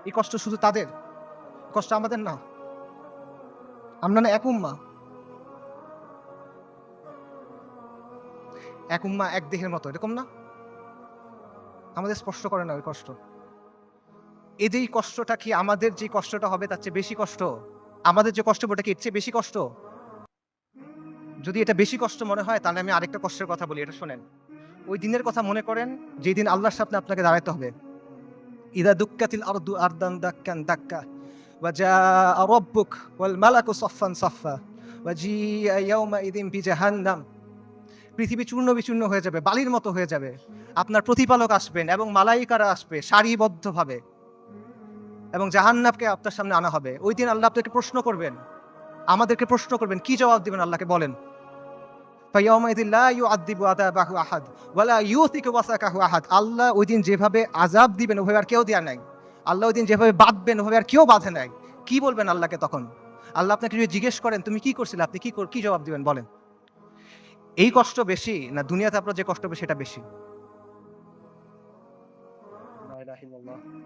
এই কষ্ট শুধু তাদের, কষ্ট আমাদের না। আমরা না এক উম্মাহ, এক উম্মাহ এক দেহের মতো, এরকম না? আমাদের স্পর্শ করে না ওই কষ্ট। এই যে এই কষ্টটা কি আমাদের যে কষ্টটা হবে তার চেয়ে বেশি কষ্ট? আমাদের যে কষ্ট ওটা কি এর চেয়ে বেশি কষ্ট? যদি এটা বেশি কষ্ট মনে হয় তাহলে আমি আরেকটা কষ্টের কথা বলি, এটা শোনেন। ওই দিনের কথা মনে করেন যেদিন আল্লাহর সামনে আপনাকে দাঁড়াইতে হবে। ইযা দুক্কাতিল আরদু আরদান দাক্কান দাক্কা ওয়া জাআ রাব্বুক ওয়াল মালাকু সাফফান সাফফা ওয়া জিআ ইয়াওমাইযিন বিজাহান্নাম। পৃথিবী চূর্ণ-বিচূর্ণ হয়ে যাবে, বালির মতো হয়ে যাবে। আপনার প্রতিপালক আসবেন এবং মালাইকারা আসবে সারিবদ্ধভাবে এবং জাহান্নামকে আপনার সামনে আনা হবে। ওই দিন আল্লাহ আপনাকে প্রশ্ন করবেন, আমাদেরকে প্রশ্ন করবেন। কি জবাব দিবেন আল্লাহকে বলেন? ফায়াউমাইযিন লা ইউআযযিবু আযাবাহু আহাদ ওয়া লা ইউথিকু ওয়াসাকাহু আহাদ। আল্লাহ ওই দিন যেভাবে আযাব দিবেন ওভাবে আর কেউ দেয়া নাই। আল্লাহ ওই দিন যেভাবে বাঁধবেন ওভাবে আর কেউ বাঁধে নাই। কি বলবেন আল্লাহকে তখন? আল্লাহ আপনাকে যদি জিজ্ঞেস করেন তুমি কি করছিলে, আপনি কি জবাব দিবেন বলেন? এই কষ্ট বেশি না দুনিয়াতে আপনার যে কষ্ট হবে সেটা বেশি? লা ইলাহা ইল্লাল্লাহ।